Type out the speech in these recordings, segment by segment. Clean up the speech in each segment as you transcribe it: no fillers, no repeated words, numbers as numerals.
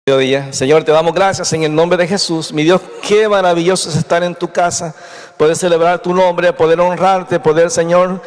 Día. Señor, te damos gracias en el nombre de Jesús. Mi Dios, qué maravilloso es estar en tu casa, poder celebrar tu nombre, poder honrarte, poder, Señor,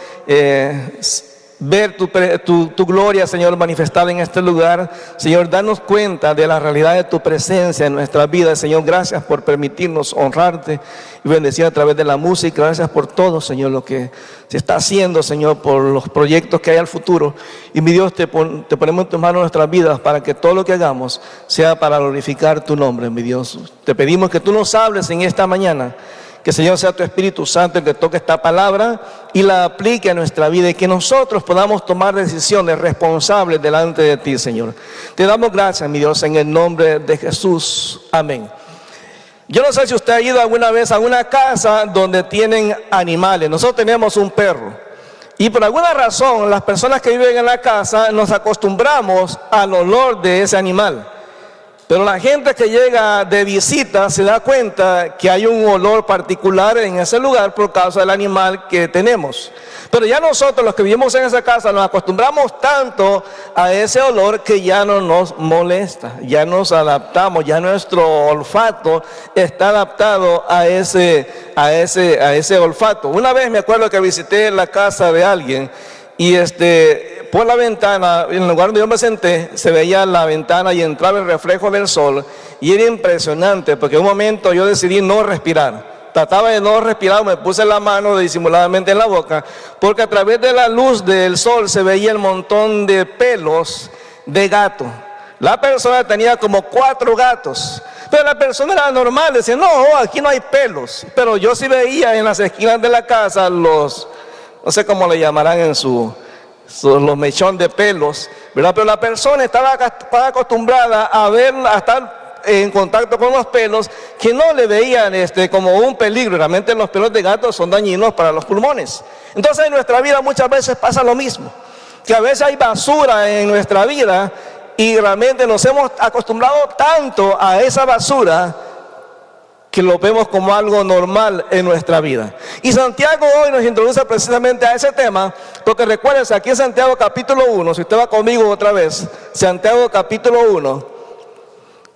ver tu gloria, Señor, manifestada en este lugar. Señor, danos cuenta de la realidad de tu presencia en nuestra vida. Señor, gracias por permitirnos honrarte y bendecir a través de la música. Gracias por todo, Señor, lo que se está haciendo, Señor, por los proyectos que hay al futuro. Y mi Dios, te ponemos en tus manos nuestras vidas para que todo lo que hagamos sea para glorificar tu nombre, mi Dios. Te pedimos que tú nos hables en esta mañana. Que, Señor, sea tu Espíritu Santo el que toque esta palabra y la aplique a nuestra vida, y que nosotros podamos tomar decisiones responsables delante de ti, Señor. Te damos gracias, mi Dios, en el nombre de Jesús. Amén. Yo no sé si usted ha ido alguna vez a una casa donde tienen animales. Nosotros tenemos un perro. Y por alguna razón, las personas que viven en la casa nos acostumbramos al olor de ese animal. Pero la gente que llega de visita se da cuenta que hay un olor particular en ese lugar por causa del animal que tenemos. Pero ya nosotros, los que vivimos en esa casa, nos acostumbramos tanto a ese olor que ya no nos molesta. Ya nos adaptamos, ya nuestro olfato está adaptado a ese olfato. Una vez me acuerdo que visité la casa de alguien y por la ventana, en el lugar donde yo me senté, se veía la ventana y entraba el reflejo del sol, y era impresionante porque en un momento yo decidí no respirar. Trataba de no respirar, me puse la mano disimuladamente en la boca, porque a través de la luz del sol se veía el montón de pelos de gato. La persona tenía como 4 gatos, pero la persona era normal, decía, no, aquí no hay pelos. Pero yo sí veía en las esquinas de la casa no sé cómo le llamarán los mechones de pelos, ¿verdad? Pero la persona estaba acostumbrada a estar en contacto con los pelos que no le veían como un peligro. Realmente los pelos de gato son dañinos para los pulmones. Entonces en nuestra vida muchas veces pasa lo mismo, que a veces hay basura en nuestra vida y realmente nos hemos acostumbrado tanto a esa basura que lo vemos como algo normal en nuestra vida. Y Santiago hoy nos introduce precisamente a ese tema, porque recuérdense, aquí en Santiago capítulo 1, si usted va conmigo otra vez, Santiago capítulo 1,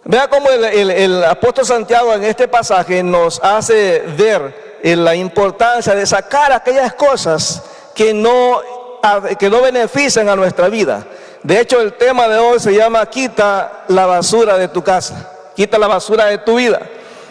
vea cómo el apóstol Santiago en este pasaje nos hace ver la importancia de sacar aquellas cosas que no benefician a nuestra vida. De hecho, el tema de hoy se llama quita la basura de tu casa, quita la basura de tu vida.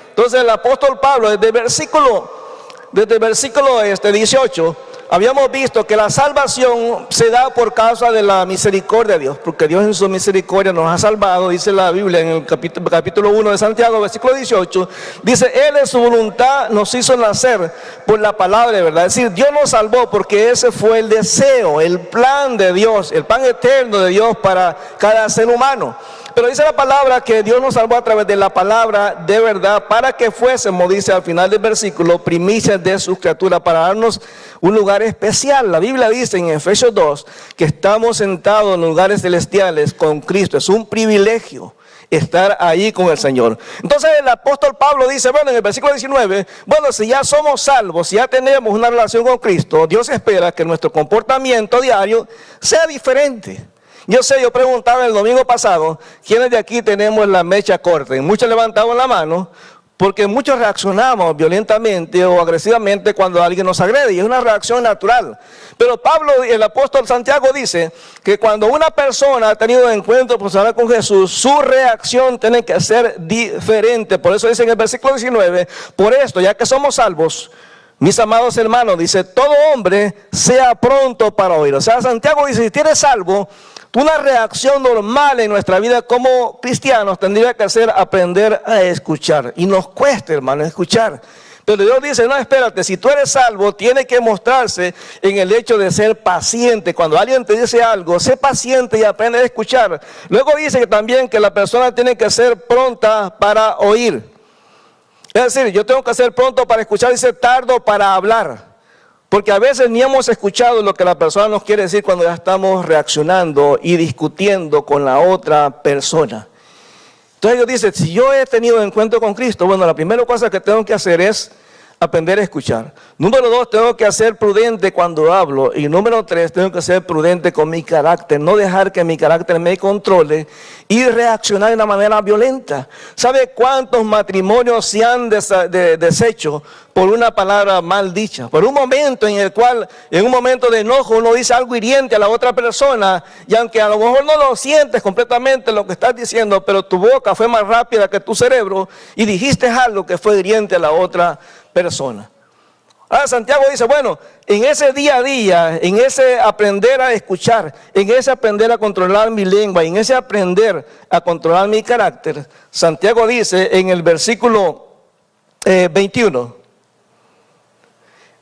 Entonces el apóstol Pablo, desde el versículo 18, habíamos visto que la salvación se da por causa de la misericordia de Dios, porque Dios en su misericordia nos ha salvado. Dice la Biblia en el capítulo 1 de Santiago, versículo 18, dice, Él en su voluntad nos hizo nacer por la palabra de verdad. Es decir, Dios nos salvó porque ese fue el deseo, el plan de Dios, el plan eterno de Dios para cada ser humano. Pero dice la palabra que Dios nos salvó a través de la palabra de verdad, para que fuésemos, dice al final del versículo, primicias de sus criaturas, para darnos un lugar especial. La Biblia dice en Efesios 2 que estamos sentados en lugares celestiales con Cristo. Es un privilegio estar ahí con el Señor. Entonces el apóstol Pablo dice, bueno, en el versículo 19, bueno, si ya somos salvos, si ya tenemos una relación con Cristo, Dios espera que nuestro comportamiento diario sea diferente. Yo preguntaba el domingo pasado, ¿quiénes de aquí tenemos la mecha corta? Y muchos levantaban la mano, porque muchos reaccionamos violentamente o agresivamente cuando alguien nos agrede, y es una reacción natural. Pero Pablo, el apóstol Santiago, dice que cuando una persona ha tenido encuentro personal con Jesús, su reacción tiene que ser diferente. Por eso dice en el versículo 19, por esto, ya que somos salvos, mis amados hermanos, dice, todo hombre sea pronto para oír. O sea, Santiago dice, si tienes salvo, una reacción normal en nuestra vida como cristianos tendría que ser aprender a escuchar. Y nos cuesta, hermano, escuchar. Pero Dios dice, no, espérate, si tú eres salvo, tiene que mostrarse en el hecho de ser paciente. Cuando alguien te dice algo, sé paciente y aprende a escuchar. Luego dice que también que la persona tiene que ser pronta para oír. Es decir, yo tengo que ser pronto para escuchar y ser tardo para hablar. Porque a veces ni hemos escuchado lo que la persona nos quiere decir cuando ya estamos reaccionando y discutiendo con la otra persona. Entonces Dios dice, si yo he tenido encuentro con Cristo, bueno, la primera cosa que tengo que hacer es aprender a escuchar. Número 2, tengo que ser prudente cuando hablo. Y número 3, tengo que ser prudente con mi carácter. No dejar que mi carácter me controle y reaccionar de una manera violenta. ¿Sabe cuántos matrimonios se han deshecho por una palabra mal dicha? Por un momento en el cual, en un momento de enojo, uno dice algo hiriente a la otra persona. Y aunque a lo mejor no lo sientes completamente lo que estás diciendo, pero tu boca fue más rápida que tu cerebro y dijiste algo que fue hiriente a la otra persona. Ahora Santiago dice, bueno, en ese día a día, en ese aprender a escuchar, en ese aprender a controlar mi lengua, en ese aprender a controlar mi carácter, Santiago dice en el versículo 21,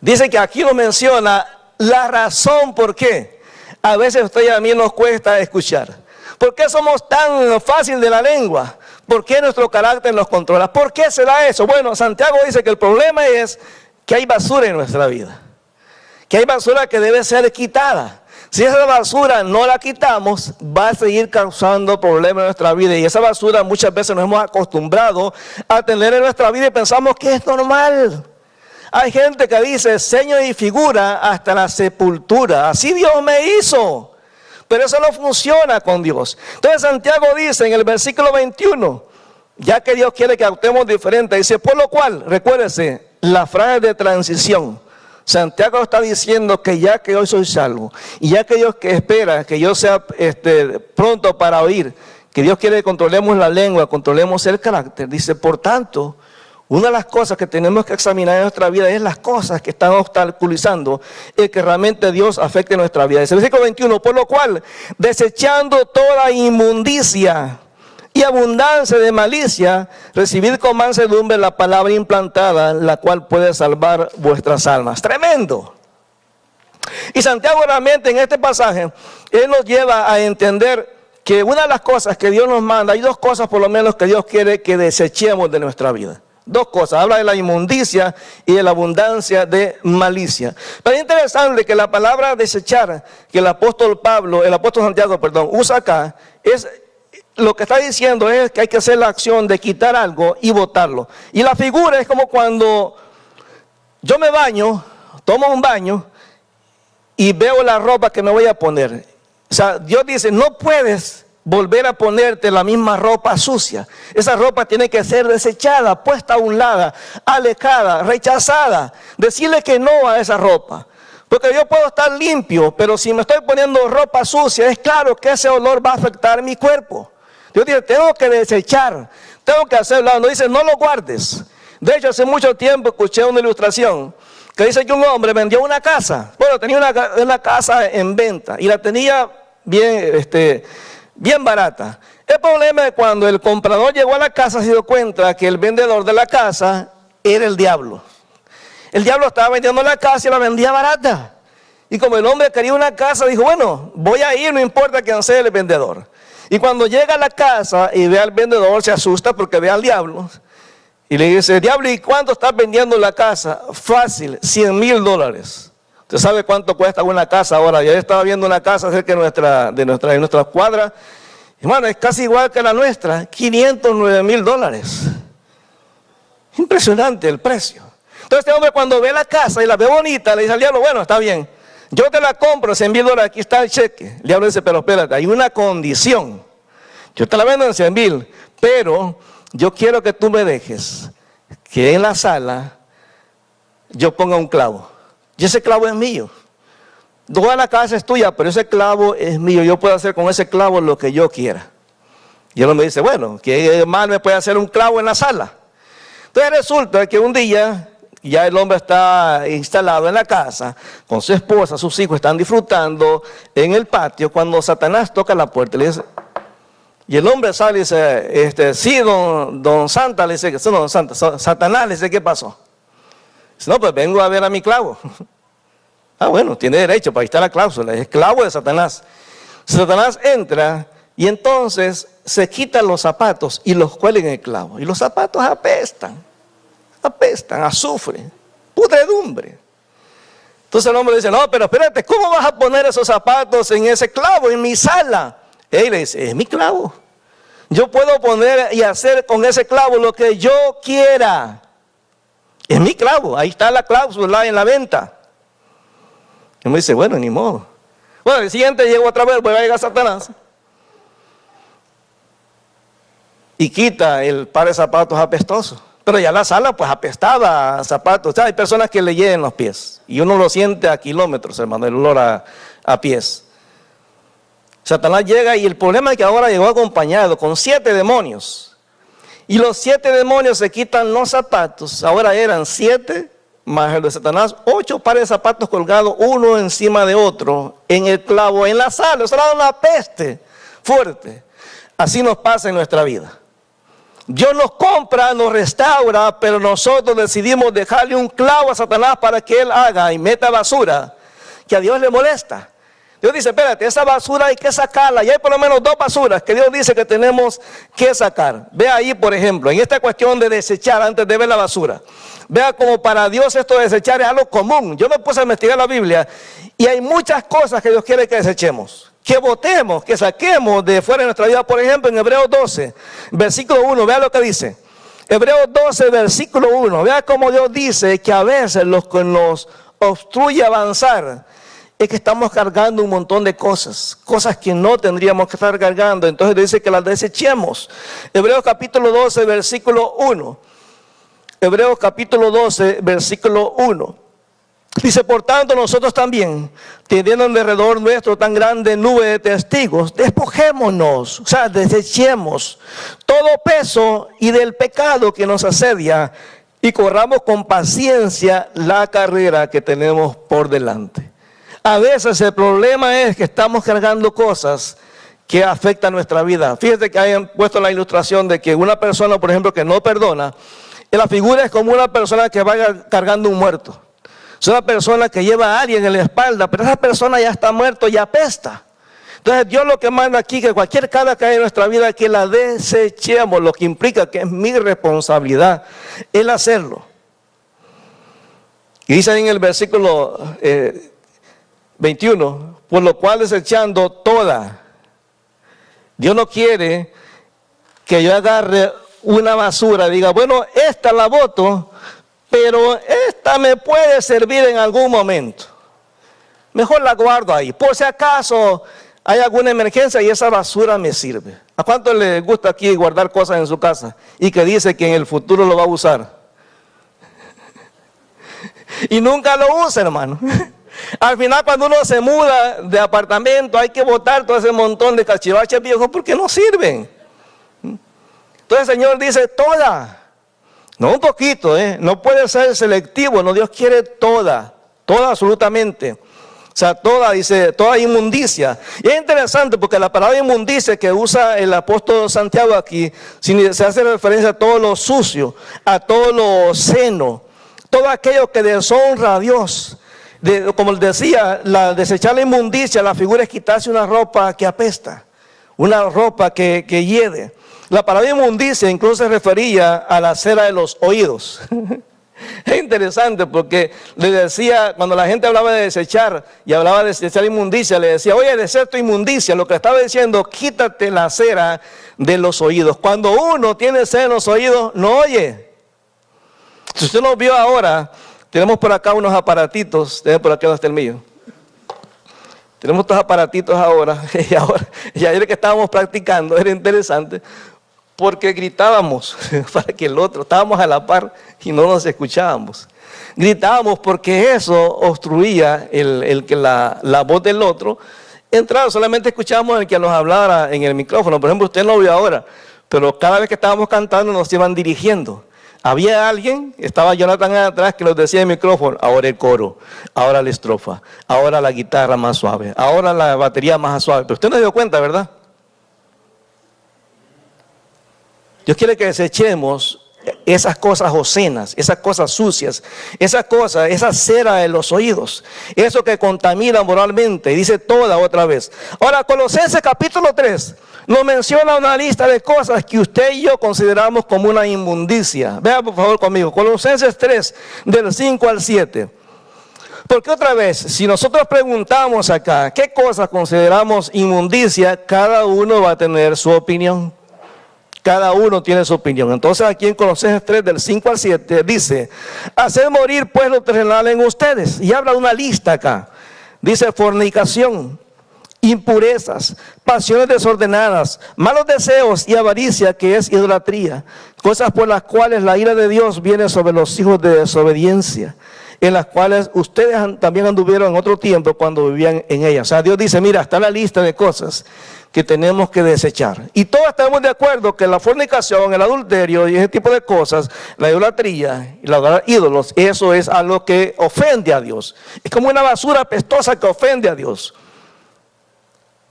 dice que aquí nos menciona la razón por qué a veces a usted y a mí nos cuesta escuchar. ¿Por qué somos tan fácil de la lengua? ¿Por qué nuestro carácter nos controla? ¿Por qué se da eso? Bueno, Santiago dice que el problema es que hay basura en nuestra vida. Que hay basura que debe ser quitada. Si esa basura no la quitamos, va a seguir causando problemas en nuestra vida. Y esa basura muchas veces nos hemos acostumbrado a tener en nuestra vida y pensamos que es normal. Hay gente que dice, seño y figura hasta la sepultura. Así Dios me hizo. Pero eso no funciona con Dios. Entonces Santiago dice en el versículo 21, ya que Dios quiere que actuemos diferente, dice, por lo cual, recuérdese, la frase de transición. Santiago está diciendo que ya que hoy soy salvo, y ya que Dios que espera que yo sea pronto para oír, que Dios quiere que controlemos la lengua, controlemos el carácter, dice, por tanto, una de las cosas que tenemos que examinar en nuestra vida es las cosas que están obstaculizando el que realmente Dios afecte nuestra vida. Dice el versículo 21, por lo cual, desechando toda inmundicia y abundancia de malicia, recibid con mansedumbre la palabra implantada, la cual puede salvar vuestras almas. Tremendo. Y Santiago realmente en este pasaje, él nos lleva a entender que una de las cosas que Dios nos manda, hay dos cosas por lo menos que Dios quiere que desechemos de nuestra vida. Dos cosas, habla de la inmundicia y de la abundancia de malicia. Pero es interesante que la palabra desechar, que el apóstol Santiago, usa acá, es lo que está diciendo es que hay que hacer la acción de quitar algo y botarlo. Y la figura es como cuando yo me baño, tomo un baño y veo la ropa que me voy a poner. O sea, Dios dice, no puedes volver a ponerte la misma ropa sucia. Esa ropa tiene que ser desechada, puesta a un lado, alejada, rechazada. Decirle que no a esa ropa. Porque yo puedo estar limpio, pero si me estoy poniendo ropa sucia, es claro que ese olor va a afectar mi cuerpo. Dios dice, tengo que desechar, tengo que hacerlo. No dice, no lo guardes. De hecho, hace mucho tiempo escuché una ilustración que dice que un hombre vendió una casa. Bueno, tenía una casa en venta y la tenía bien barata. El problema es cuando el comprador llegó a la casa, se dio cuenta que el vendedor de la casa era el diablo. El diablo estaba vendiendo la casa y la vendía barata. Y como el hombre quería una casa, dijo, bueno, voy a ir, no importa quién sea el vendedor. Y cuando llega a la casa y ve al vendedor, se asusta porque ve al diablo. Y le dice, diablo, ¿y cuánto estás vendiendo la casa? Fácil, $100,000. ¿Usted sabe cuánto cuesta una casa ahora? Yo estaba viendo una casa cerca de nuestra cuadra. Hermano, es casi igual que la nuestra, $509,000. Impresionante el precio. Entonces este hombre cuando ve la casa y la ve bonita, le dice al diablo, bueno, está bien, yo te la compro, $100,000, aquí está el cheque. El diablo dice, pero espérate, hay una condición. Yo te la vendo en 100,000, pero yo quiero que tú me dejes que en la sala yo ponga un clavo. Y ese clavo es mío. Toda la casa es tuya, pero ese clavo es mío. Yo puedo hacer con ese clavo lo que yo quiera. Y él me dice, bueno, ¿qué mal me puede hacer un clavo en la sala? Entonces resulta que un día ya el hombre está instalado en la casa, con su esposa, sus hijos están disfrutando en el patio, cuando Satanás toca la puerta, le dice, y el hombre sale y dice, sí, don Santa, le dice, no, don Santa, Satanás, le dice, ¿qué pasó? Dice, no, pues vengo a ver a mi clavo. Ah, bueno, tiene derecho, para ahí está la cláusula, es clavo de Satanás. Satanás entra y entonces se quitan los zapatos y los cuelga en el clavo. Y los zapatos apestan, azufre, pudredumbre. Entonces el hombre dice, no, pero espérate, ¿cómo vas a poner esos zapatos en ese clavo, en mi sala? Él le dice, es mi clavo. Yo puedo poner y hacer con ese clavo lo que yo quiera. Es mi clavo, ahí está la cláusula en la venta. Y me dice, bueno, ni modo. Bueno, el siguiente llego otra vez, voy a llegar a Satanás. Y quita el par de zapatos apestosos. Pero ya la sala pues apestaba a zapatos. O sea, hay personas que le hieden los pies. Y uno lo siente a kilómetros, hermano, el olor a pies. Satanás llega y el problema es que ahora llegó acompañado con 7 demonios. Y los 7 demonios se quitan los zapatos. Ahora eran 7 más el de Satanás, 8 pares de zapatos colgados uno encima de otro en el clavo, en la sala. Eso era una peste fuerte. Así nos pasa en nuestra vida. Dios nos compra, nos restaura, pero nosotros decidimos dejarle un clavo a Satanás para que él haga y meta basura que a Dios le molesta. Dios dice, espérate, esa basura hay que sacarla. Y hay por lo menos 2 basuras que Dios dice que tenemos que sacar. Vea ahí, por ejemplo, en esta cuestión de desechar antes de ver la basura. Vea como para Dios esto de desechar es algo común. Yo me puse a investigar la Biblia y hay muchas cosas que Dios quiere que desechemos. Que botemos, que saquemos de fuera de nuestra vida. Por ejemplo, en Hebreos 12, versículo 1, vea lo que dice. Hebreos 12, versículo 1. Vea cómo Dios dice que a veces lo que nos obstruye avanzar es que estamos cargando un montón de cosas que no tendríamos que estar cargando. Entonces dice que las desechemos. Hebreos capítulo 12, versículo 1. Hebreos capítulo 12, versículo 1. Dice, por tanto, nosotros también, teniendo en derredor nuestro tan grande nube de testigos, despojémonos, o sea, desechemos todo peso y del pecado que nos asedia y corramos con paciencia la carrera que tenemos por delante. A veces el problema es que estamos cargando cosas que afectan nuestra vida. Fíjate que hayan puesto la ilustración de que una persona, por ejemplo, que no perdona, la figura es como una persona que vaya cargando un muerto. Es una persona que lleva a alguien en la espalda, pero esa persona ya está muerto y apesta. Entonces Dios lo que manda aquí, que cualquier carga que hay en nuestra vida, que la desechemos, lo que implica que es mi responsabilidad el hacerlo. Y dice en el versículo 21, por lo cual desechando toda. Dios no quiere que yo agarre una basura, diga, bueno, esta la boto, pero esta me puede servir en algún momento. Mejor la guardo ahí, por si acaso hay alguna emergencia y esa basura me sirve. ¿A cuánto le gusta aquí guardar cosas en su casa y que dice que en el futuro lo va a usar? Y nunca lo usa, hermano. Al final, cuando uno se muda de apartamento, hay que botar todo ese montón de cachivaches viejos porque no sirven. Entonces el Señor dice, toda. No un poquito, no puede ser selectivo, no, Dios quiere toda absolutamente. O sea, toda, dice, toda inmundicia. Y es interesante porque la palabra inmundicia que usa el apóstol Santiago aquí, se hace referencia a todo lo sucio, a todo lo obsceno, todo aquello que deshonra a Dios. Como les decía, desechar la inmundicia, la figura es quitarse una ropa que apesta, una ropa que hiede. La palabra inmundicia incluso se refería a la cera de los oídos. Es interesante porque le decía, cuando la gente hablaba de desechar y hablaba de desechar inmundicia, le decía, oye, desechar tu inmundicia. Lo que estaba diciendo, quítate la cera de los oídos. Cuando uno tiene cera en los oídos, no oye. Si usted nos vio ahora, tenemos por acá unos aparatitos, por acá está el mío. Tenemos estos aparatitos ahora, y ayer que estábamos practicando, era interesante, porque gritábamos para que el otro, estábamos a la par y no nos escuchábamos. Gritábamos porque eso obstruía el que la voz del otro entrara. Solamente escuchábamos el que nos hablara en el micrófono. Por ejemplo, usted no vio ahora, pero cada vez que estábamos cantando nos iban dirigiendo. Había alguien, estaba Jonathan atrás, que nos decía en el micrófono, ahora el coro, ahora la estrofa, ahora la guitarra más suave, ahora la batería más suave. Pero usted no se dio cuenta, ¿verdad? Dios quiere que desechemos esas cosas obscenas, esas cosas sucias, esa cera de los oídos, eso que contamina moralmente. Dice toda otra vez. Ahora, Colosenses capítulo 3 nos menciona una lista de cosas que usted y yo consideramos como una inmundicia. Vea por favor conmigo, Colosenses 3, del 5 al 7. Porque otra vez, si nosotros preguntamos acá, ¿qué cosas consideramos inmundicia? Cada uno va a tener su opinión. Cada uno tiene su opinión. Entonces aquí en Colosenses 3, del 5 al 7, dice: haced morir pues lo terrenal en ustedes. Y habla de una lista acá. Dice: fornicación, impurezas, pasiones desordenadas, malos deseos y avaricia, que es idolatría, cosas por las cuales la ira de Dios viene sobre los hijos de desobediencia, en las cuales ustedes también anduvieron en otro tiempo cuando vivían en ellas. O sea, Dios dice: mira, está la lista de cosas que tenemos que desechar. Y todos estamos de acuerdo que la fornicación, el adulterio y ese tipo de cosas, la idolatría y la ídolos, eso es algo que ofende a Dios. Es como una basura apestosa que ofende a Dios.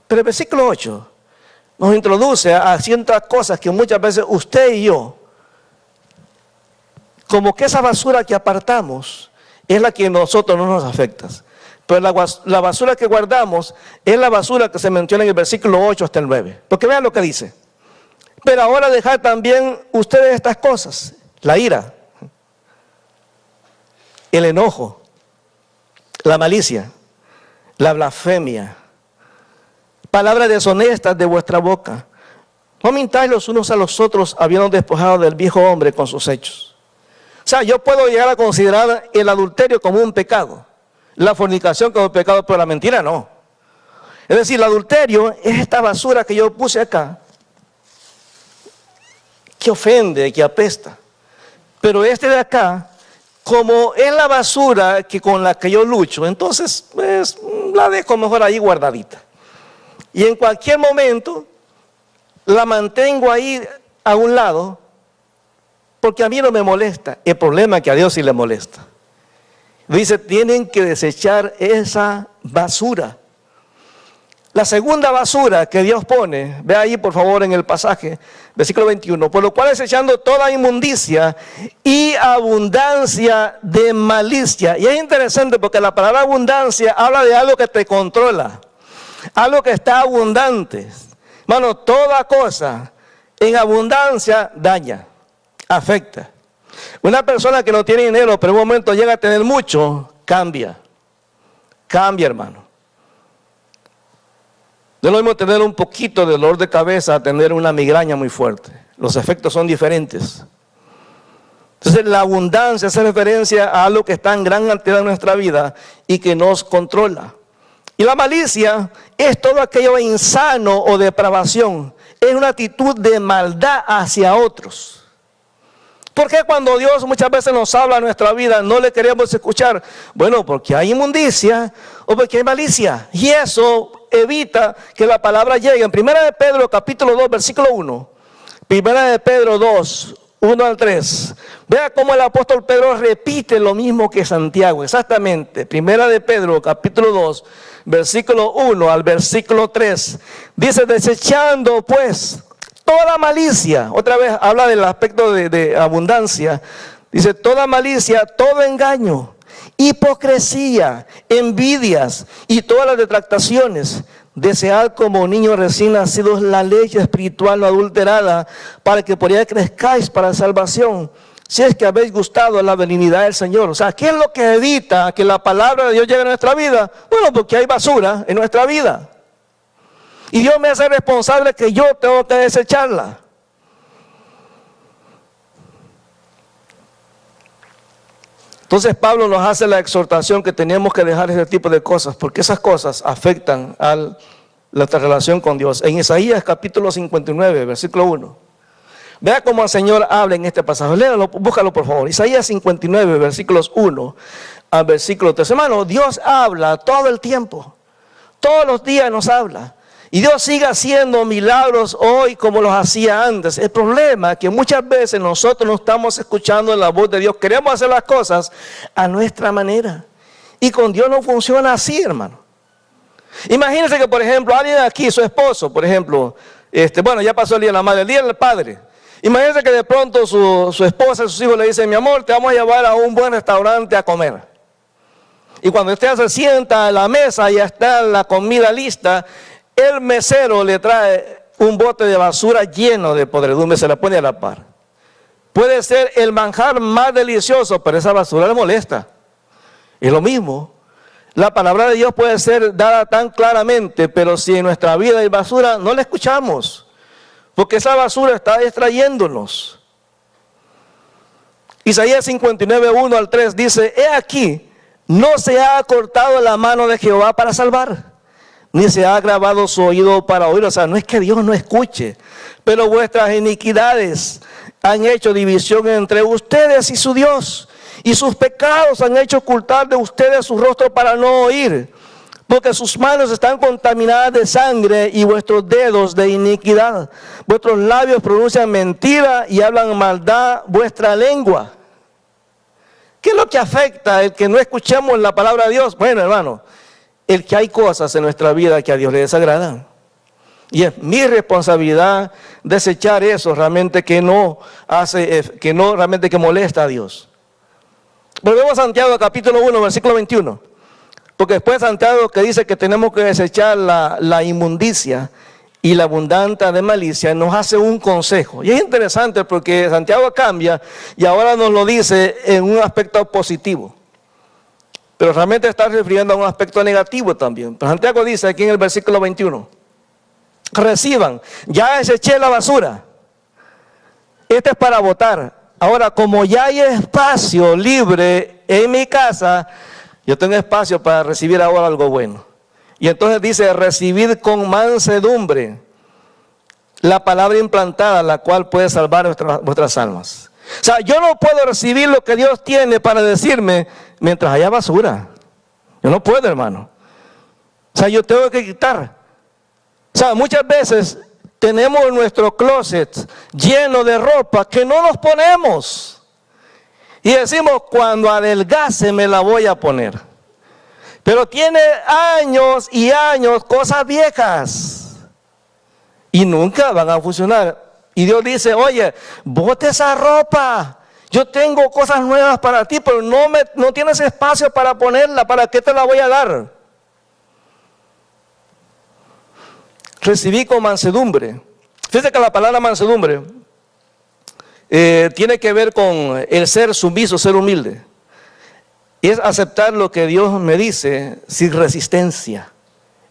Pero el versículo 8 nos introduce a ciertas cosas que muchas veces usted y yo, como que esa basura que apartamos, es la que a nosotros no nos afecta. Pero la basura que guardamos es la basura que se menciona en el versículo 8 hasta el 9. Porque vean lo que dice: pero ahora dejad también ustedes estas cosas: la ira, el enojo, la malicia, la blasfemia, palabras deshonestas de vuestra boca. No mintáis los unos a los otros, habiendo despojado del viejo hombre con sus hechos. O sea, yo puedo llegar a considerar el adulterio como un pecado, la fornicación como un pecado, pero la mentira no. Es decir, el adulterio es esta basura que yo puse acá, que ofende, que apesta. Pero este de acá, como es la basura con la que yo lucho, entonces pues la dejo mejor ahí guardadita. Y en cualquier momento la mantengo ahí a un lado, porque a mí no me molesta. El problema es que a Dios sí le molesta. Dice: tienen que desechar esa basura. La segunda basura que Dios pone, ve ahí por favor en el pasaje, versículo 21, por lo cual desechando toda inmundicia y abundancia de malicia. Y es interesante porque la palabra abundancia habla de algo que te controla, algo que está abundante. Hermano, toda cosa en abundancia daña, afecta. Una persona que no tiene dinero, pero en un momento llega a tener mucho, cambia, hermano. No es lo mismo tener un poquito de dolor de cabeza a tener una migraña muy fuerte. Los efectos son diferentes. Entonces la abundancia hace referencia a algo que está en gran cantidad en nuestra vida y que nos controla. Y la malicia es todo aquello insano o depravación. Es una actitud de maldad hacia otros. ¿Por qué cuando Dios muchas veces nos habla en nuestra vida no le queremos escuchar? Bueno, porque hay inmundicia o porque hay malicia. Y eso evita que la palabra llegue. En 1 de Pedro capítulo 2 versículo 1. 1 de Pedro 2, 1 al 3. Vea cómo el apóstol Pedro repite lo mismo que Santiago. Exactamente. 1 de Pedro capítulo 2 versículo 1 al versículo 3. Dice: desechando pues toda malicia. Otra vez habla del aspecto de abundancia. Dice: toda malicia, todo engaño, hipocresía, envidias y todas las detractaciones. Desead como niños recién nacidos la leche espiritual no adulterada, para que por ella crezcáis para salvación, si es que habéis gustado la benignidad del Señor. O sea, ¿qué es lo que evita que la palabra de Dios llegue a nuestra vida? Bueno, porque hay basura en nuestra vida. Y Dios me hace responsable que yo tengo que desecharla. Entonces Pablo nos hace la exhortación que tenemos que dejar ese tipo de cosas, porque esas cosas afectan a nuestra relación con Dios. En Isaías capítulo 59, versículo 1. Vea cómo el Señor habla en este pasaje. Léalo, búscalo por favor. Isaías 59, versículos 1 al versículo 3. Hermano, Dios habla todo el tiempo. Todos los días nos habla. Y Dios sigue haciendo milagros hoy como los hacía antes. El problema es que muchas veces nosotros no estamos escuchando la voz de Dios. Queremos hacer las cosas a nuestra manera. Y con Dios no funciona así, hermano. Imagínense que, por ejemplo, alguien aquí, su esposo, por ejemplo, bueno, ya pasó el día de la madre, el día del padre. Imagínense que de pronto su esposa y sus hijos le dicen: mi amor, te vamos a llevar a un buen restaurante a comer. Y cuando usted se sienta a la mesa y ya está la comida lista, el mesero le trae un bote de basura lleno de podredumbre, se la pone a la par. Puede ser el manjar más delicioso, pero esa basura le molesta. Es lo mismo. La palabra de Dios puede ser dada tan claramente, pero si en nuestra vida hay basura, no la escuchamos. porque esa basura está distrayéndonos. Isaías 59, 1 al 3 dice: he aquí, no se ha cortado la mano de Jehová para salvar, ni se ha grabado su oído para oír. O sea, no es que Dios no escuche, pero vuestras iniquidades han hecho división entre ustedes y su Dios, y sus pecados han hecho ocultar de ustedes su rostro para no oír, porque sus manos están contaminadas de sangre y vuestros dedos de iniquidad. Vuestros labios pronuncian mentira y hablan maldad vuestra lengua. ¿Qué es lo que afecta el que no escuchemos la palabra de Dios? Bueno, hermano, el que hay cosas en nuestra vida que a Dios le desagradan. Y es mi responsabilidad desechar eso realmente que no realmente que molesta a Dios. Volvemos a Santiago capítulo 1, versículo 21. Porque después Santiago que dice que tenemos que desechar la inmundicia y la abundancia de malicia, nos hace un consejo. Y es interesante porque Santiago cambia y ahora nos lo dice en un aspecto positivo. Pero realmente está refiriendo a un aspecto negativo también. Pero Santiago dice aquí en el versículo 21. Reciban, ya deseché la basura. Este es para votar. Ahora, como ya hay espacio libre en mi casa, yo tengo espacio para recibir ahora algo bueno. Y entonces dice: recibid con mansedumbre la palabra implantada, la cual puede salvar vuestras almas. O sea, yo no puedo recibir lo que Dios tiene para decirme mientras haya basura. Yo no puedo, hermano. O sea, yo tengo que quitar. O sea, muchas veces tenemos nuestro closet lleno de ropa que no nos ponemos. Y decimos: cuando adelgace me la voy a poner. Pero tiene años y años, cosas viejas. Y nunca van a funcionar. Y Dios dice: oye, bote esa ropa. Yo tengo cosas nuevas para ti, pero no tienes espacio para ponerla. ¿Para qué te la voy a dar? Recibí con mansedumbre. Fíjate que la palabra mansedumbre tiene que ver con el ser sumiso, ser humilde. Y es aceptar lo que Dios me dice sin resistencia.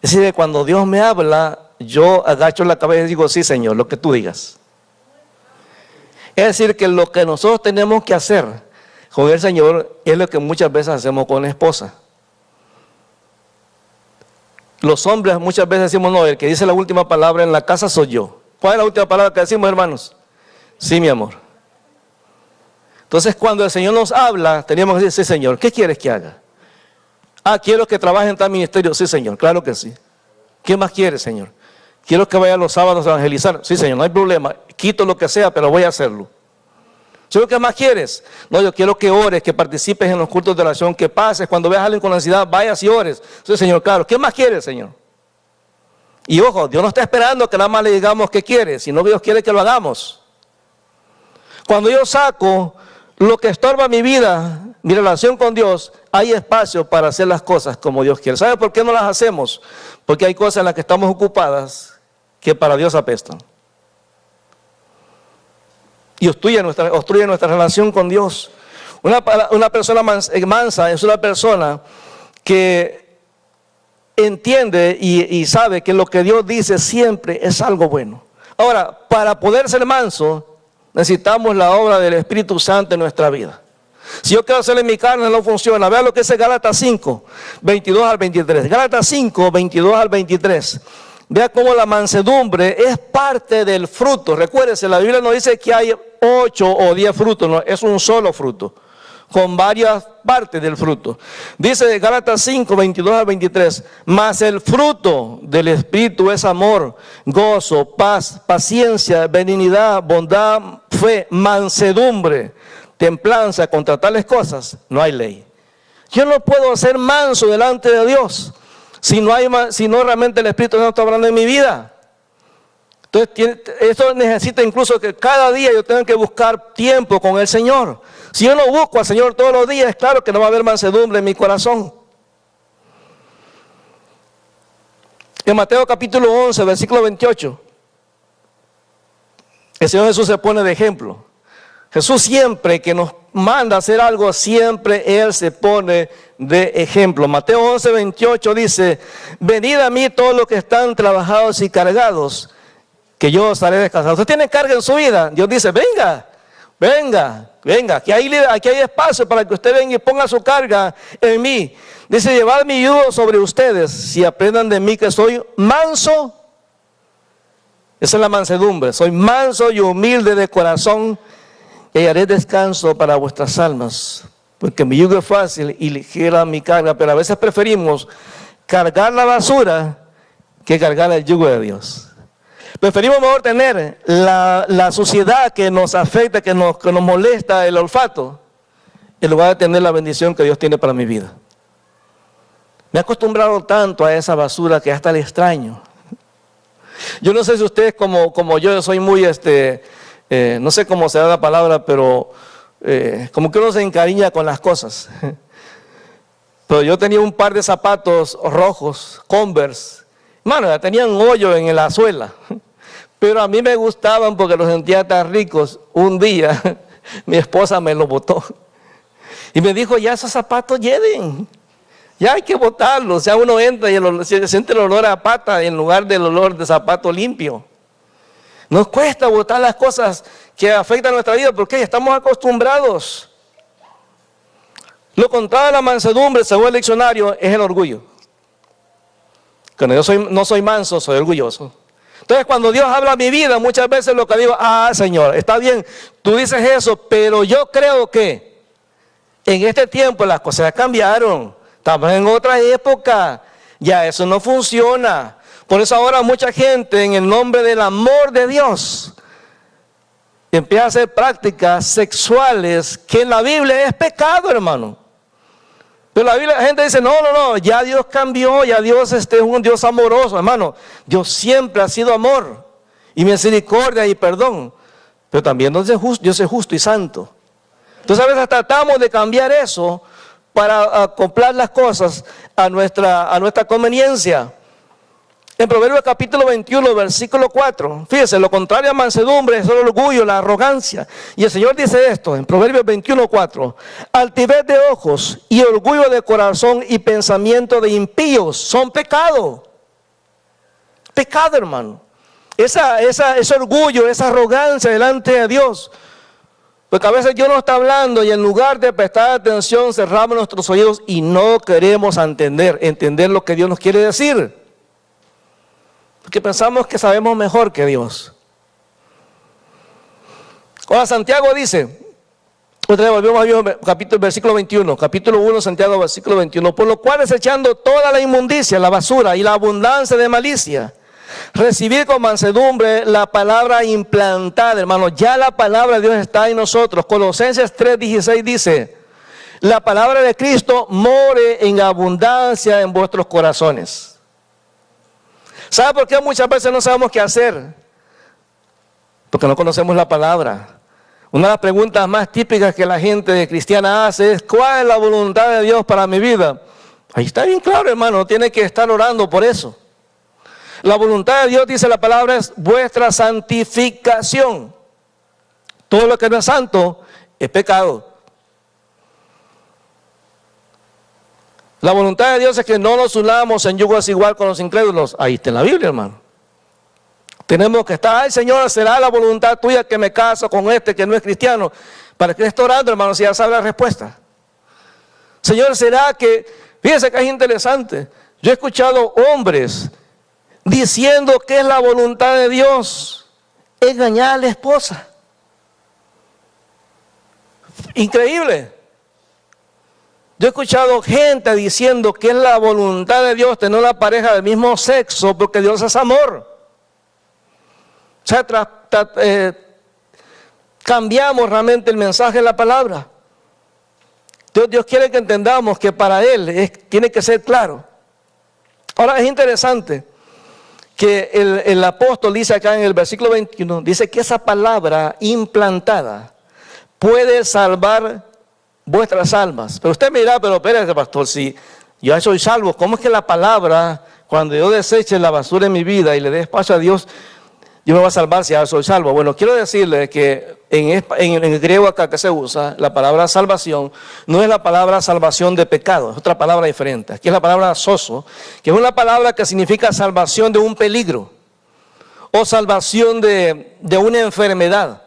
Es decir, cuando Dios me habla, yo agacho la cabeza y digo: sí, Señor, lo que tú digas. Es decir, que lo que nosotros tenemos que hacer con el Señor es lo que muchas veces hacemos con la esposa. Los hombres muchas veces decimos: no, el que dice la última palabra en la casa soy yo. ¿Cuál es la última palabra que decimos, hermanos? Sí, mi amor. Entonces, cuando el Señor nos habla, teníamos que decir: sí, Señor, ¿qué quieres que haga? Quiero que trabaje en tal ministerio. Sí, Señor, claro que sí. ¿Qué más quieres, Señor? Quiero que vaya los sábados a evangelizar. Sí, Señor, no hay problema. Quito lo que sea, pero voy a hacerlo. Señor, ¿qué más quieres? No, yo quiero que ores, que participes en los cultos de oración, que pases. Cuando veas a alguien con necesidad, vayas y ores. Sí, Señor, claro. ¿Qué más quieres, Señor? Y ojo, Dios no está esperando que nada más le digamos qué quiere, sino que Dios quiere que lo hagamos. Cuando yo saco lo que estorba mi vida, mi relación con Dios, hay espacio para hacer las cosas como Dios quiere. ¿Sabe por qué no las hacemos? Porque hay cosas en las que estamos ocupadas que para Dios apestan. Y obstruye nuestra relación con Dios. Una persona mansa es una persona que entiende y sabe que lo que Dios dice siempre es algo bueno. Ahora, para poder ser manso, necesitamos la obra del Espíritu Santo en nuestra vida. Si yo quiero hacerlo en mi carne, no funciona. Vea lo que dice Gálatas 5, 22 al 23. Gálatas 5, 22 al 23. Vea cómo la mansedumbre es parte del fruto. Recuérdese, la Biblia no dice que hay 8 o 10 frutos, no, es un solo fruto, con varias partes del fruto. Dice Gálatas 5, 22 al 23, mas el fruto del Espíritu es amor, gozo, paz, paciencia, benignidad, bondad, fe, mansedumbre, templanza. Contra tales cosas no hay ley. Yo no puedo ser manso delante de Dios si no realmente el Espíritu Santo está hablando en mi vida. Entonces, esto necesita incluso que cada día yo tenga que buscar tiempo con el Señor. Si yo no busco al Señor todos los días, es claro que no va a haber mansedumbre en mi corazón. En Mateo capítulo 11, versículo 28, el Señor Jesús se pone de ejemplo. Jesús siempre que nos manda a hacer algo, siempre Él se pone de ejemplo. Mateo 11, 28 dice: venid a mí todos los que están trabajados y cargados, que yo estaré descansado. Usted tiene carga en su vida. Dios dice, venga, venga, venga. Aquí hay espacio para que usted venga y ponga su carga en mí. Dice, llevad mi yugo sobre ustedes, si aprendan de mí que soy manso. Esa es la mansedumbre. Soy manso y humilde de corazón, y haré descanso para vuestras almas. Porque mi yugo es fácil y ligera mi carga. Pero a veces preferimos cargar la basura que cargar el yugo de Dios. Preferimos mejor tener la suciedad que nos afecta, que nos molesta el olfato, en lugar de tener la bendición que Dios tiene para mi vida. Me he acostumbrado tanto a esa basura que hasta le extraño. Yo no sé si ustedes como yo soy muy, no sé cómo se da la palabra, pero como que uno se encariña con las cosas. Pero yo tenía un par de zapatos rojos, Converse. Mano, tenían un hoyo en la suela. Pero a mí me gustaban porque los sentía tan ricos. Un día mi esposa me los botó. Y me dijo, ya esos zapatos lleven. Ya hay que botarlos. O sea, uno entra y se siente el olor a pata en lugar del olor de zapato limpio. Nos cuesta botar las cosas que afectan nuestra vida porque estamos acostumbrados. Lo contrario de la mansedumbre, según el diccionario, es el orgullo. Cuando yo no soy manso, soy orgulloso. Entonces, cuando Dios habla a mi vida, muchas veces lo que digo, Señor, está bien, tú dices eso, pero yo creo que en este tiempo las cosas cambiaron. Estamos en otra época, ya eso no funciona. Por eso ahora mucha gente, en el nombre del amor de Dios, empieza a hacer prácticas sexuales que en la Biblia es pecado, hermano. Pero la Biblia, la gente dice, no, ya Dios cambió, ya Dios es un Dios amoroso, hermano. Dios siempre ha sido amor y misericordia y perdón. Pero también Dios es justo y santo. Entonces a veces tratamos de cambiar eso para acoplar las cosas a nuestra conveniencia. En Proverbios capítulo 21, versículo 4, fíjese, lo contrario a mansedumbre es el orgullo, la arrogancia. Y el Señor dice esto en Proverbios 21, 4, altivez de ojos y orgullo de corazón y pensamiento de impíos son pecado. Pecado, hermano. Ese orgullo, esa arrogancia delante de Dios. Porque a veces Dios nos está hablando y en lugar de prestar atención cerramos nuestros oídos y no queremos entender lo que Dios nos quiere decir. Porque pensamos que sabemos mejor que Dios. Ahora Santiago dice, volvemos al versículo 21, capítulo 1, Santiago, versículo 21, por lo cual desechando toda la inmundicia, la basura y la abundancia de malicia, recibir con mansedumbre la palabra implantada, hermano. Ya la palabra de Dios está en nosotros. Colosenses 3:16 dice, la palabra de Cristo more en abundancia en vuestros corazones. ¿Sabe por qué muchas veces no sabemos qué hacer? Porque no conocemos la palabra. Una de las preguntas más típicas que la gente cristiana hace es, ¿cuál es la voluntad de Dios para mi vida? Ahí está bien claro, hermano, no tiene que estar orando por eso. La voluntad de Dios, dice la palabra, es vuestra santificación. Todo lo que no es santo es pecado. La voluntad de Dios es que no nos unamos en yugo desigual con los incrédulos. Ahí está en la Biblia, hermano. Tenemos que estar, ay Señor, será la voluntad tuya que me caso con este que no es cristiano. ¿Para qué esté orando, hermano, si ya sabe la respuesta? Señor, será que, fíjense que es interesante. Yo he escuchado hombres diciendo que es la voluntad de Dios engañar a la esposa. Increíble. Yo he escuchado gente diciendo que es la voluntad de Dios tener una pareja del mismo sexo porque Dios es amor. O sea, cambiamos realmente el mensaje de la palabra. Dios quiere que entendamos que para Él tiene que ser claro. Ahora es interesante que el apóstol dice acá en el versículo 21, dice que esa palabra implantada puede salvar vuestras almas. Pero usted me dirá, pero espérate, pastor, si yo ya soy salvo, ¿cómo es que la palabra, cuando yo deseche la basura en mi vida y le dé espacio a Dios, yo me voy a salvar si ya soy salvo? Bueno, quiero decirle que en el griego acá que se usa, la palabra salvación, no es la palabra salvación de pecado, es otra palabra diferente. Aquí es la palabra sozo, que es una palabra que significa salvación de un peligro. o salvación de una enfermedad.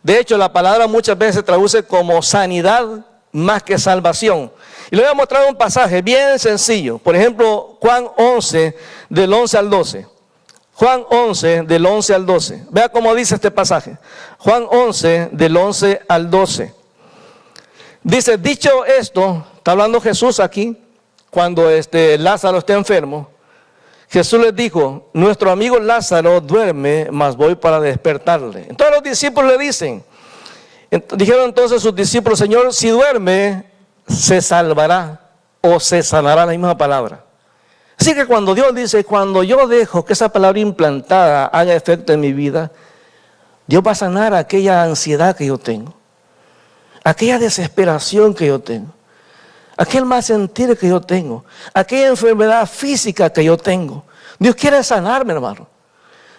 De hecho, la palabra muchas veces se traduce como sanidad más que salvación. Y le voy a mostrar un pasaje bien sencillo. Por ejemplo, Juan 11, del 11 al 12. Juan 11, del 11 al 12. Vea cómo dice este pasaje. Juan 11, del 11 al 12. Dice, dicho esto, está hablando Jesús aquí, cuando Lázaro está enfermo. Jesús les dijo, nuestro amigo Lázaro duerme, mas voy para despertarle. Entonces los discípulos le dijeron entonces sus discípulos, Señor, si duerme, se salvará o se sanará, la misma palabra. Así que cuando Dios dice, cuando yo dejo que esa palabra implantada haga efecto en mi vida, Dios va a sanar aquella ansiedad que yo tengo, aquella desesperación que yo tengo, aquel mal sentir que yo tengo, aquella enfermedad física que yo tengo. Dios quiere sanarme, hermano.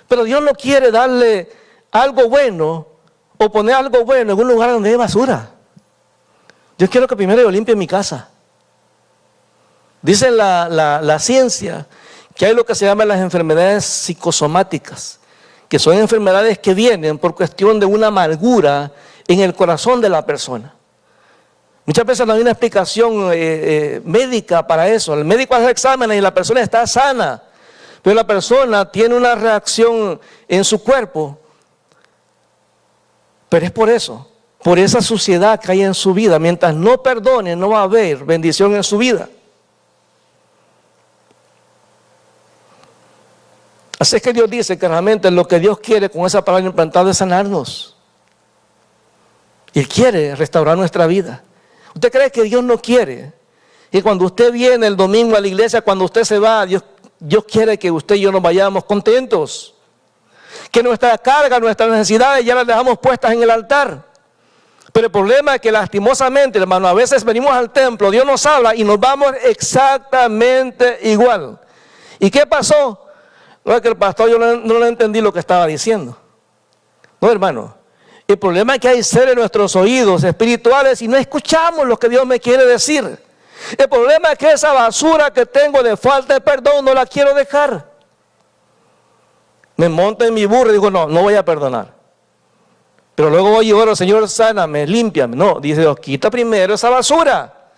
Pero Dios no quiere darle algo bueno o poner algo bueno en un lugar donde hay basura. Yo quiero que primero yo limpie mi casa. Dice la ciencia que hay lo que se llaman las enfermedades psicosomáticas, que son enfermedades que vienen por cuestión de una amargura en el corazón de la persona. Muchas veces no hay una explicación médica para eso. El médico hace exámenes y la persona está sana, pero la persona tiene una reacción en su cuerpo. Pero es por eso, por esa suciedad que hay en su vida. Mientras no perdone, no va a haber bendición en su vida. Así es que Dios dice que realmente lo que Dios quiere con esa palabra implantada es sanarnos. Y Él quiere restaurar nuestra vida. ¿Usted cree que Dios no quiere? Y cuando usted viene el domingo a la iglesia, cuando usted se va, Dios quiere que usted y yo nos vayamos contentos. Que nuestra carga, nuestras necesidades ya las dejamos puestas en el altar. Pero el problema es que lastimosamente, hermano, a veces venimos al templo, Dios nos habla y nos vamos exactamente igual. ¿Y qué pasó? No es que el pastor yo no le entendí lo que estaba diciendo. No, hermano. El problema es que hay seres en nuestros oídos espirituales y no escuchamos lo que Dios me quiere decir. El problema es que esa basura que tengo de falta de perdón no la quiero dejar. Me monto en mi burro y digo, no voy a perdonar. Pero luego voy y oro, Señor, sáname, límpiame. No, dice Dios, quita primero esa basura.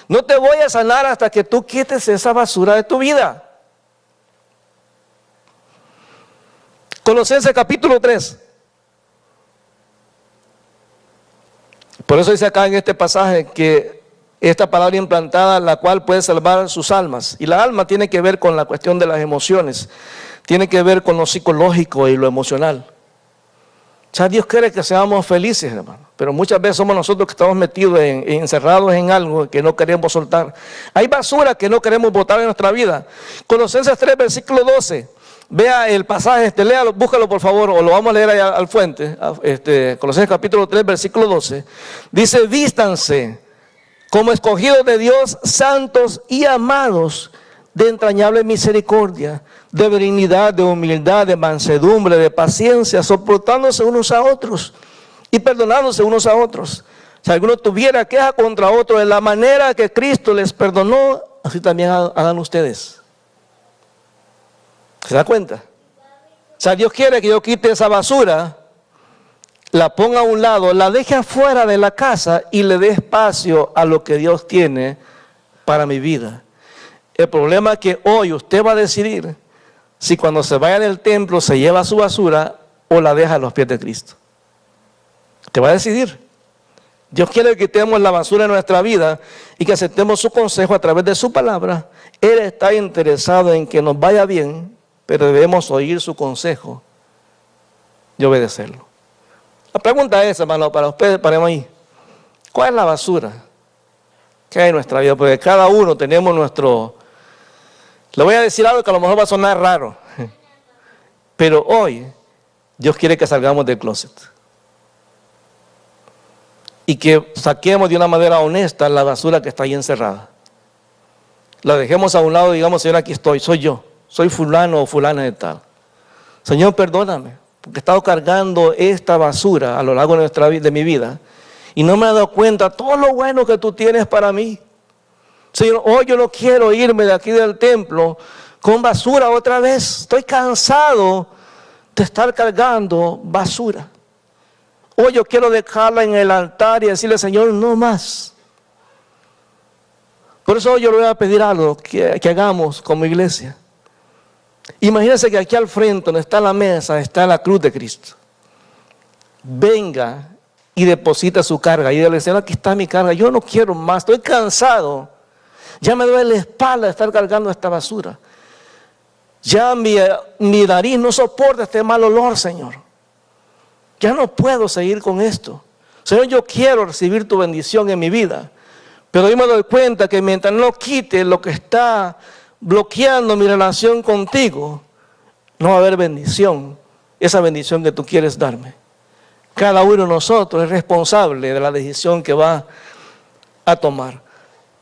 No te voy a sanar hasta que tú quites esa basura de tu vida. Colosenses capítulo 3. Por eso dice acá en este pasaje que esta palabra implantada, la cual puede salvar sus almas. Y la alma tiene que ver con la cuestión de las emociones. Tiene que ver con lo psicológico y lo emocional. O sea, Dios quiere que seamos felices, hermano. Pero muchas veces somos nosotros que estamos metidos, encerrados en algo que no queremos soltar. Hay basura que no queremos botar en nuestra vida. Colosenses 3, versículo 12. Vea el pasaje, léalo, búscalo por favor, o lo vamos a leer allá al fuente. Colosenses capítulo 3, versículo 12. Dice, vístanse como escogidos de Dios, santos y amados, de entrañable misericordia, de benignidad, de humildad, de mansedumbre, de paciencia, soportándose unos a otros y perdonándose unos a otros. Si alguno tuviera queja contra otro, de la manera que Cristo les perdonó, así también hagan ustedes. ¿Se da cuenta? O sea, Dios quiere que yo quite esa basura, la ponga a un lado, la deje afuera de la casa y le dé espacio a lo que Dios tiene para mi vida. El problema es que hoy usted va a decidir si cuando se vaya del templo se lleva su basura o la deja a los pies de Cristo. Usted va a decidir. Dios quiere que quitemos la basura de nuestra vida y que aceptemos su consejo a través de su palabra. Él está interesado en que nos vaya bien, pero debemos oír su consejo y obedecerlo. La pregunta es, hermano, para ustedes, paremos ahí. ¿Cuál es la basura que hay en nuestra vida? Porque cada uno tenemos nuestro... Le voy a decir algo que a lo mejor va a sonar raro, pero hoy Dios quiere que salgamos del closet y que saquemos de una manera honesta la basura que está ahí encerrada. La dejemos a un lado y digamos, Señor, aquí estoy, soy yo. Soy fulano o fulana de tal. Señor, perdóname, porque he estado cargando esta basura a lo largo de mi vida y no me he dado cuenta de todo lo bueno que tú tienes para mí. Señor, hoy yo no quiero irme de aquí del templo con basura otra vez. Estoy cansado de estar cargando basura. Hoy yo quiero dejarla en el altar y decirle, Señor, no más. Por eso yo le voy a pedir algo que hagamos como iglesia. Imagínense que aquí al frente, donde está la mesa, está la cruz de Cristo. Venga y deposita su carga. Y dile, Señor, aquí está mi carga. Yo no quiero más, estoy cansado. Ya me duele la espalda de estar cargando esta basura. Ya mi nariz no soporta este mal olor, Señor. Ya no puedo seguir con esto. Señor, yo quiero recibir tu bendición en mi vida. Pero yo me doy cuenta que mientras no quite lo que está bloqueando mi relación contigo, no va a haber bendición. Esa bendición que tú quieres darme. Cada uno de nosotros es responsable de la decisión que va a tomar.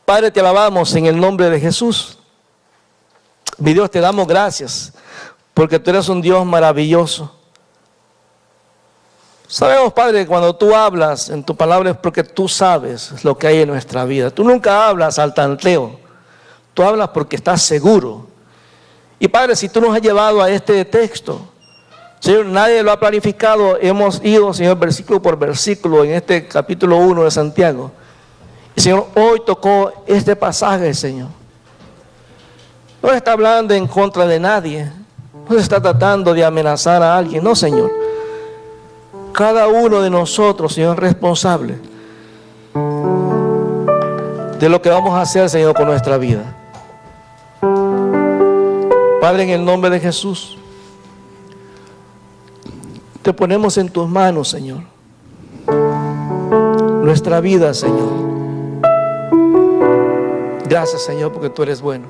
Padre, te alabamos en el nombre de Jesús. Mi Dios, te damos gracias porque tú eres un Dios maravilloso. Sabemos, Padre, que cuando tú hablas en tu palabra es porque tú sabes lo que hay en nuestra vida. Tú nunca hablas al tanteo. Tú hablas porque estás seguro. Y Padre, si tú nos has llevado a este texto, Señor, nadie lo ha planificado. Hemos ido, Señor, versículo por versículo en este capítulo 1 de Santiago. Y Señor, hoy tocó este pasaje, Señor. No está hablando en contra de nadie. No está tratando de amenazar a alguien. No, Señor. Cada uno de nosotros, Señor, es responsable de lo que vamos a hacer, Señor, con nuestra vida. Padre, en el nombre de Jesús, te ponemos en tus manos, Señor, nuestra vida, Señor. Gracias, Señor, porque tú eres bueno.